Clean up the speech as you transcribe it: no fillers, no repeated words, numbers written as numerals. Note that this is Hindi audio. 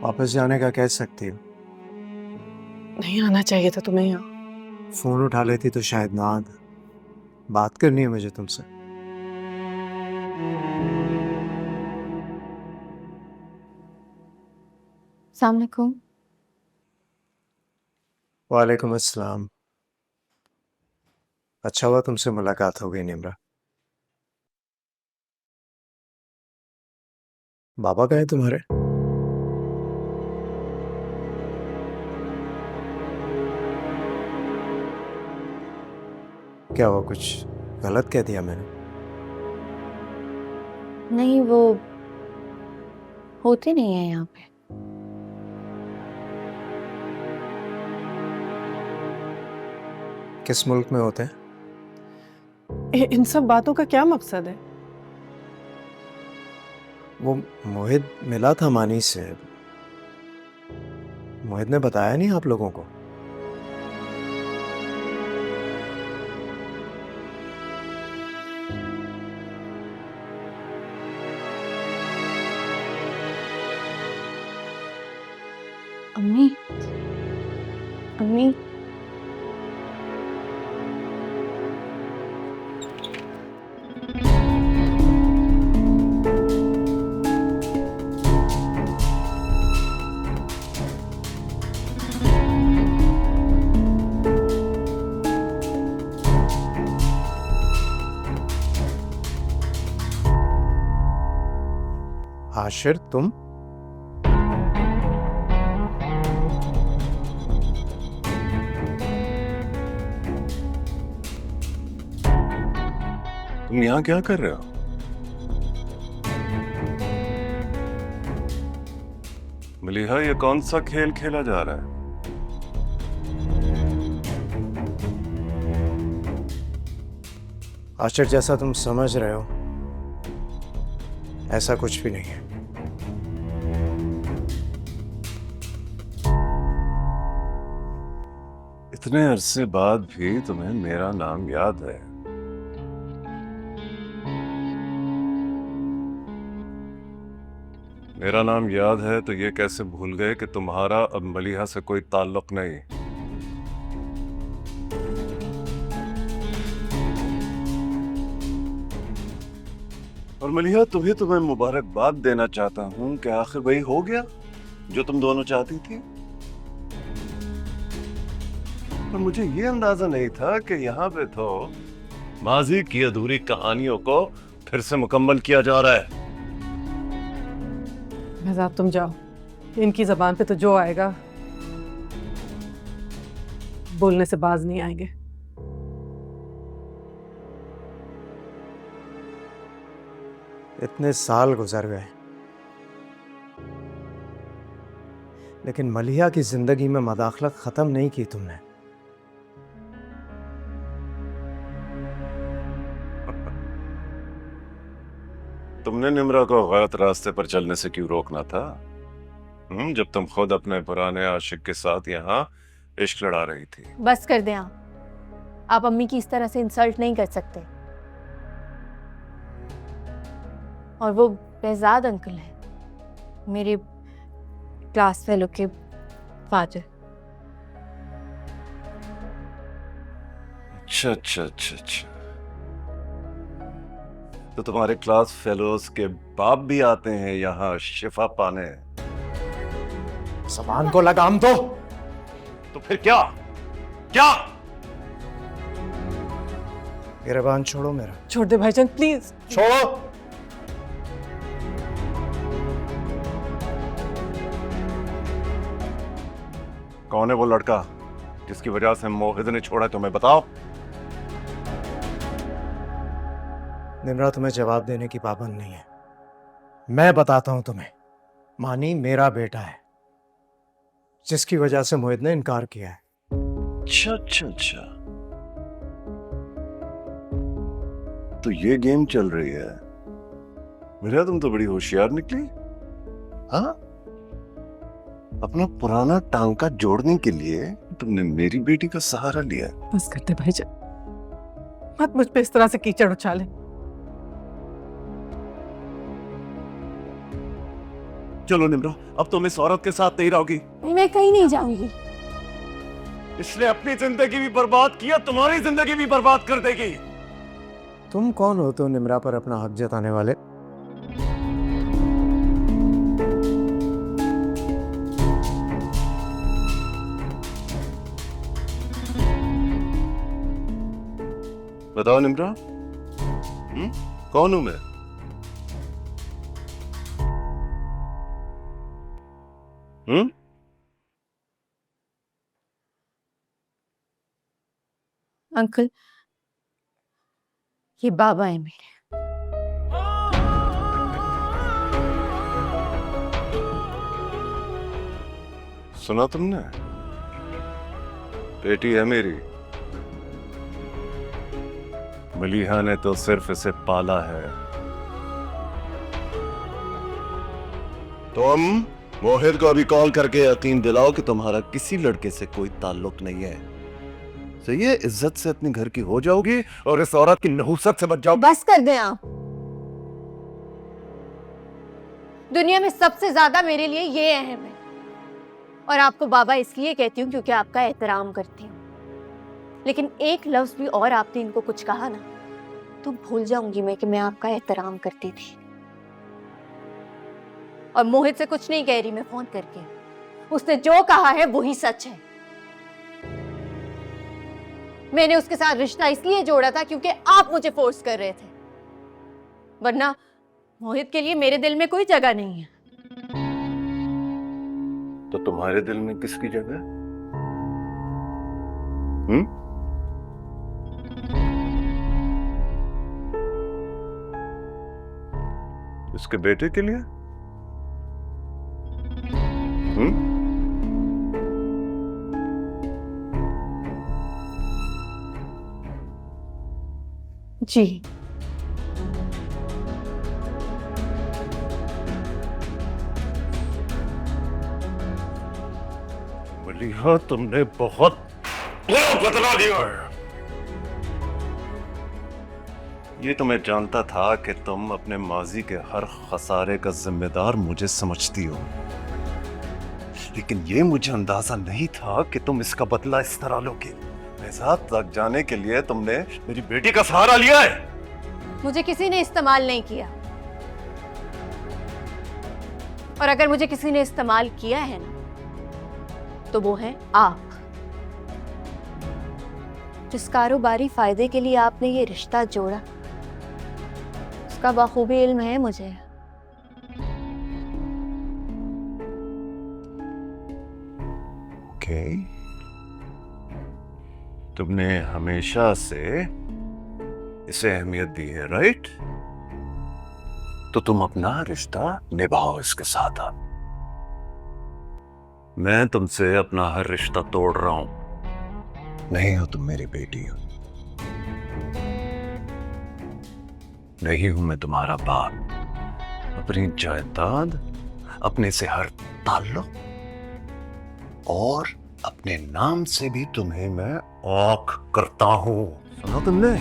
वापस जाने का कह सकती हो। नहीं आना चाहिए था तुम्हें यहाँ। फोन उठा लेती तो शायद ना आता। बात करनी है मुझे तुमसे। अस्सलाम वालेकुम। वालेकुम अस्सलाम। अच्छा हुआ तुमसे मुलाकात हो गई निम्रा। बाबा कहे तुम्हारे? क्या हुआ, कुछ गलत कह दिया मैंने? नहीं, वो होते नहीं है यहाँ पे। किस मुल्क में होते हैं? इन सब बातों का क्या मकसद है? वो मोहित मिला था मानी से। मोहित ने बताया नहीं आप लोगों को? अम्मी, अम्मी, आशिर तुम? तुम यहाँ क्या कर रहे हो? मलिहा, ये कौन सा खेल खेला जा रहा है? आशिर, जैसा तुम समझ रहे हो ऐसा कुछ भी नहीं है। इतने अरसे बाद भी तुम्हें मेरा नाम याद है। मेरा नाम याद है तो ये कैसे भूल गए कि तुम्हारा अब मलिहा से कोई ताल्लुक नहीं? और मलिहा, तुम्हें मुबारकबाद देना चाहता हूं कि आखिर वही हो गया जो तुम दोनों चाहती थी। पर मुझे ये अंदाजा नहीं था कि यहाँ पे तो माजी की अधूरी कहानियों को फिर से मुकम्मल किया जा रहा है। महजाब तुम जाओ, इनकी जबान पे तो जो आएगा बोलने से बाज नहीं आएंगे। इतने साल गुजर गए लेकिन मलिहा की जिंदगी में मदाखलत खत्म नहीं की तुमने। तुमने निम्रा को गलत रास्ते पर चलने से क्यों रोकना था? जब तुम खुद अपने पुराने आशिक के साथ यहाँ इश्क लड़ा रही थी। बस कर दें आप अम्मी की इस तरह से इंसल्ट नहीं कर सकते। और वो बेहजाद अंकल हैं, मेरे क्लास फेलो के फादर। अच्छा अच्छा अच्छा अच्छा, तो तुम्हारे क्लास फेलोज के बाप भी आते हैं यहाँ शिफा पाने? जबान को लगाम दो। तो फिर क्या क्या? गिरबान छोड़ो मेरा। छोड़ दे भाईजान प्लीज। छोड़ो। कौन है वो लड़का जिसकी वजह से मोहित ने छोड़ा तुम्हें? बताओ। निम्रा तुम्हें जवाब देने की पाबंद नहीं है। मैं बताता हूं तुम्हें। मानी मेरा बेटा है जिसकी वजह से मोहित ने इनकार किया है। अच्छा अच्छा अच्छा, तो ये गेम चल रही है। मेरा तुम तो बड़ी होशियार निकली। हाँ, अपना पुराना टांका जोड़ने के लिए तुमने मेरी बेटी का सहारा लिया। बस करते भाईजान, मत मुझ पे इस तरह से कीचड़ उछाले। चलो निम्रा, अब तुम इस औरत के साथ नहीं रहोगी। मैं कहीं नहीं जाऊंगी। इसने अपनी जिंदगी भी बर्बाद किया, तुम्हारी जिंदगी भी बर्बाद कर देगी। तुम कौन होते हो निम्रा पर अपना हक जताने वाले? बताओ निम्रा, कौन हूं मैं? अंकल, ये बाबा है मेरे। सुना तुमने? बेटी है मेरी। मलीहा ने तो सिर्फ इसे पाला है। तुम मोहित को अभी कॉल करके यकीन दिलाओ कि तुम्हारा किसी लड़के से कोई ताल्लुक नहीं है। सही है, इज्जत से अपने घर की हो जाओगी और इस औरत की नहुसत से बच जाओगी। बस कर दें आप। दुनिया में सबसे ज्यादा मेरे लिए ये अहम है, और आपको बाबा इसलिए कहती हूँ क्योंकि आपका एहतराम करती हूँ। लेकिन एक लफ्ज भी और आपने इनको कुछ कहा ना, तो भूल जाऊंगी मैं कि मैं आपका एहतराम करती थी। और मोहित से कुछ नहीं कह रही मैं फोन करके, उसने जो कहा है वही सच है। मैंने उसके साथ रिश्ता इसलिए जोड़ा था क्योंकि आप मुझे फोर्स कर रहे थे, वरना मोहित के लिए मेरे दिल में कोई जगह नहीं है। तो तुम्हारे दिल में किसकी जगह? इसके बेटे के लिए? जी। मलीहा, तुमने बहुत बदला दिया है। ये तो मैं जानता था कि तुम अपने माजी के हर खसारे का जिम्मेदार मुझे समझती हो, लेकिन ये मुझे अंदाजा नहीं था कि तुम इसका बदला इस तरह लोगे। निजात तक जाने के लिए तुमने मेरी बेटी का सहारा लिया है। मुझे किसी ने इस्तेमाल नहीं किया, और अगर मुझे किसी ने इस्तेमाल किया है ना, तो वो है आप। जिस कारोबारी फायदे के लिए आपने ये रिश्ता जोड़ा, उसका बखूबी इल्म है मुझे। ओके, तुमने हमेशा से इसे अहमियत दी है, राइट? तो तुम अपना रिश्ता निभाओ इसके साथ। अब मैं तुमसे अपना हर रिश्ता तोड़ रहा हूं। नहीं हो तुम मेरी बेटी हो, नहीं हूं मैं तुम्हारा बाप। अपनी जायदाद, अपने से हर ताल्लुक और अपने नाम से भी तुम्हें मैं औख करता हूं। सुना तुमने?